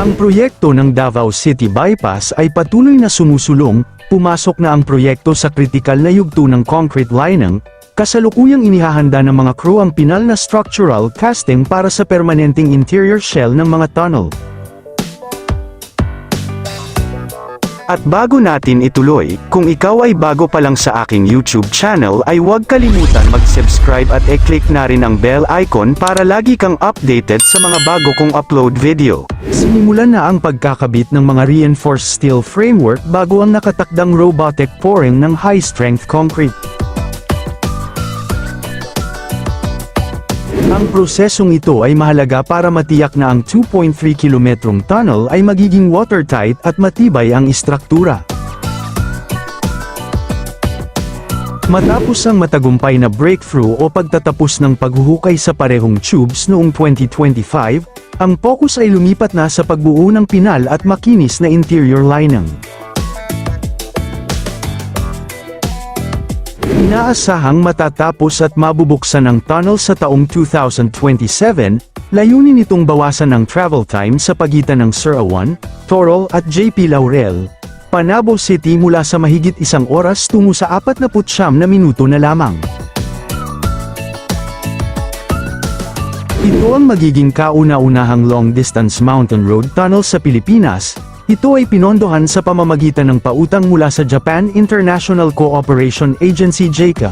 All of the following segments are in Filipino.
Ang proyekto ng Davao City Bypass ay patuloy na sumusulong, pumasok na ang proyekto sa kritikal na yugto ng concrete lining, kasalukuyang inihahanda ng mga crew ang pinal na structural casting para sa permanenteng interior shell ng mga tunnel. At bago natin ituloy, kung ikaw ay bago pa lang sa aking YouTube channel ay huwag kalimutan mag-subscribe at i-click na rin ang bell icon para lagi kang updated sa mga bago kong upload video. Sinimulan na ang pagkakabit ng mga reinforced steel framework bago ang nakatakdang robotic pouring ng high-strength concrete. Ang prosesong ito ay mahalaga para matiyak na ang 2.3 kilometrong tunnel ay magiging watertight at matibay ang istruktura. Matapos ang matagumpay na breakthrough o pagtatapos ng paghuhukay sa parehong tubes noong 2025, ang focus ay lumipat na sa pagbuo ng pinal at makinis na interior lining. Inaasahang matatapos at mabubuksan ang tunnel sa taong 2027, layunin nitong bawasan ang travel time sa pagitan ng Sura-1, Torol at JP Laurel, Panabo City mula sa mahigit 1 oras tungo sa 49 na minuto na lamang. Ito ang magiging kauna-unahang long-distance mountain road tunnel sa Pilipinas. Ito ay pinondohan sa pamamagitan ng pautang mula sa Japan International Cooperation Agency JICA.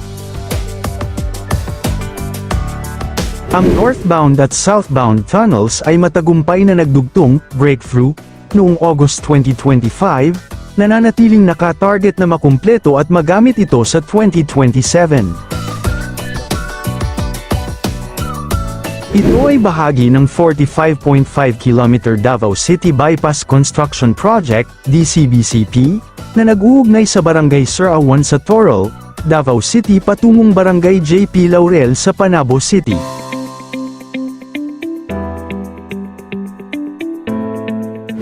Ang northbound at southbound tunnels ay matagumpay na nagdugtong breakthrough noong August 2025, nananatiling naka-target na makumpleto at magamit ito sa 2027. Ito ay bahagi ng 45.5 km Davao City Bypass Construction Project, DCBCP, na nag-uugnay sa Barangay Sura-1 sa Torol, Davao City patungong Barangay JP Laurel sa Panabo City.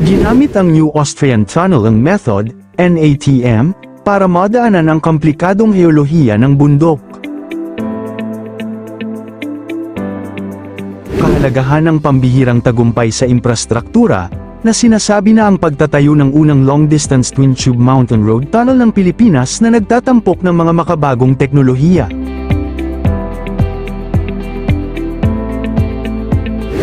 Ginamit ang New Austrian Tunneling Method, NATM, para madaanan ang komplikadong heolohiya ng bundok. Kahalagahan ng pambihirang tagumpay sa infrastruktura, na sinasabi na ang pagtatayo ng unang long-distance twin-tube mountain road tunnel ng Pilipinas na nagtatampok ng mga makabagong teknolohiya.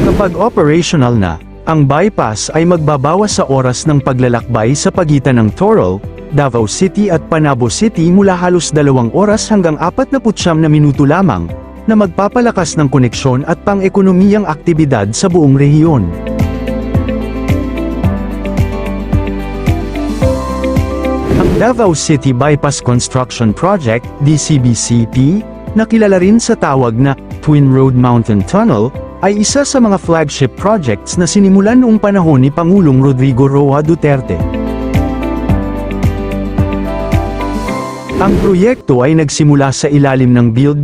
Kapag operational na, ang bypass ay magbabawas sa oras ng paglalakbay sa pagitan ng Torol, Davao City at Panabo City mula halos 2 oras hanggang 49 na minuto lamang, na magpapalakas ng koneksyon at pang-ekonomiyang aktibidad sa buong rehiyon. Ang Davao City Bypass Construction Project, DCBCP, na kilala rin sa tawag na Twin Road Mountain Tunnel, ay isa sa mga flagship projects na sinimulan noong panahon ni Pangulong Rodrigo Roa Duterte. Ang proyekto ay nagsimula sa ilalim ng Build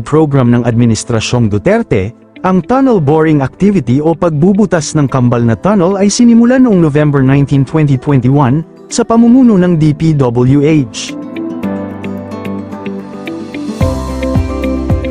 program ng Administrasyong Duterte. Ang tunnel boring activity o pagbubutas ng kambal na tunnel ay sinimulan noong November 19, 2021, sa pamumuno ng DPWH.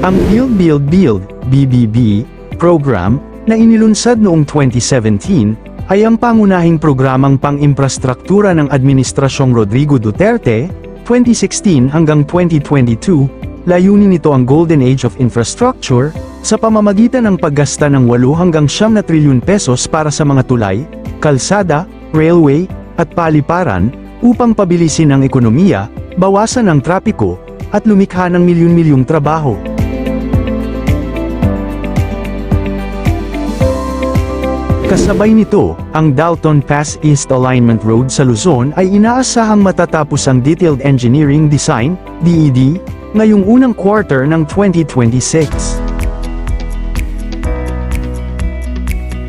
Ang Build, BBB, program, na inilunsad noong 2017, ay ang pangunahing programang pang-imprastruktura ng Administrasyong Rodrigo Duterte, 2016 hanggang 2022, layunin nito ang Golden Age of Infrastructure, sa pamamagitan ng paggasta ng 8 hanggang 9 na trilyon pesos para sa mga tulay, kalsada, railway, at paliparan, upang pabilisin ang ekonomiya, bawasan ang trapiko, at lumikha ng milyon-milyong trabaho. Kasabay nito, ang Dalton Pass East Alignment Road sa Luzon ay inaasahang matatapos ang Detailed Engineering Design, DED, ngayong unang quarter ng 2026.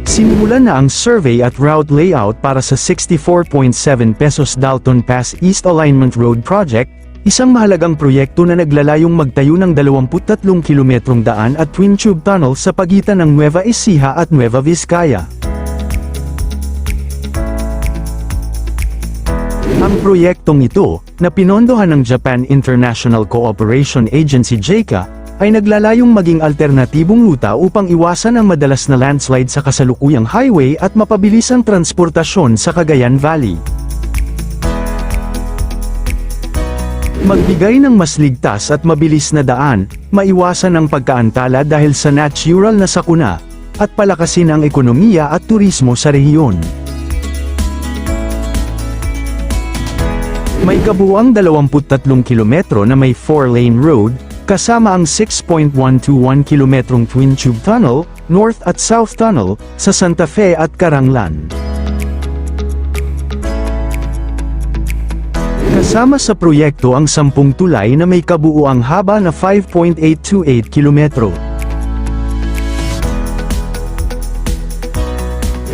Sinimulan na ang survey at route layout para sa 64.7 pesos Dalton Pass East Alignment Road Project, isang mahalagang proyekto na naglalayong magtayo ng 23 kilometrong daan at twin-tube tunnel sa pagitan ng Nueva Ecija at Nueva Vizcaya. Ang proyektong ito, na pinondohan ng Japan International Cooperation Agency JICA, ay naglalayong maging alternatibong ruta upang iwasan ang madalas na landslide sa kasalukuyang highway at mapabilis ang transportasyon sa Cagayan Valley. Magbigay ng mas ligtas at mabilis na daan, maiwasan ang pagkaantala dahil sa natural na sakuna, at palakasin ang ekonomiya at turismo sa rehiyon. May kabuuang 23 kilometro na may 4-lane road, kasama ang 6.121 kilometrong Twin Tube Tunnel, North at South Tunnel, sa Santa Fe at Caranglan. Kasama sa proyekto ang 10 tulay na may kabuuang haba na 5.828 kilometro.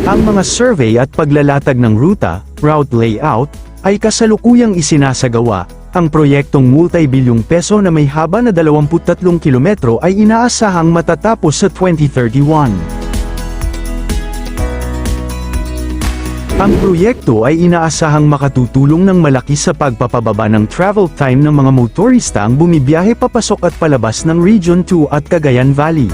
Ang mga survey at paglalatag ng ruta, route layout, ay kasalukuyang isinasagawa. Ang proyektong multi-bilyong peso na may haba na 23 kilometro ay inaasahang matatapos sa 2031. Ang proyekto ay inaasahang makatutulong ng malaki sa pagpapababa ng travel time ng mga motorista ang bumibiyahe papasok at palabas ng Region 2 at Cagayan Valley.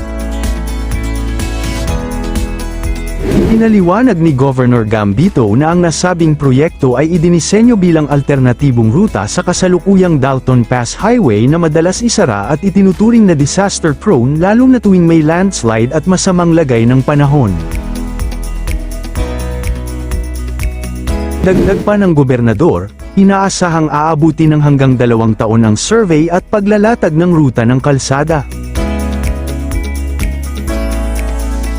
Ipinaliwanag ni Governor Gambito na ang nasabing proyekto ay idinisenyo bilang alternatibong ruta sa kasalukuyang Dalton Pass Highway na madalas isara at itinuturing na disaster-prone lalo na tuwing may landslide at masamang lagay ng panahon. Dagdag pa ng gobernador, inaasahang aabuti ng hanggang 2 taon ang survey at paglalatag ng ruta ng kalsada.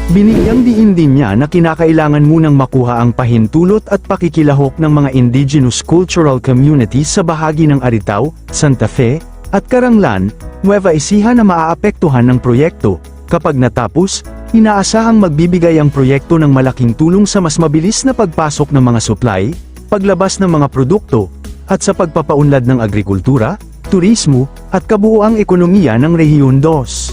Binigyang diin din niya na kinakailangan munang makuha ang pahintulot at pakikilahok ng mga indigenous cultural communities sa bahagi ng Aritao, Santa Fe, at Caranglan, Nueva Ecija na maaapektuhan ng proyekto. Kapag natapos, inaasahang magbibigay ang proyekto ng malaking tulong sa mas mabilis na pagpasok ng mga supply, paglabas ng mga produkto, at sa pagpapaunlad ng agrikultura, turismo, at kabuuang ekonomiya ng Rehiyon 2.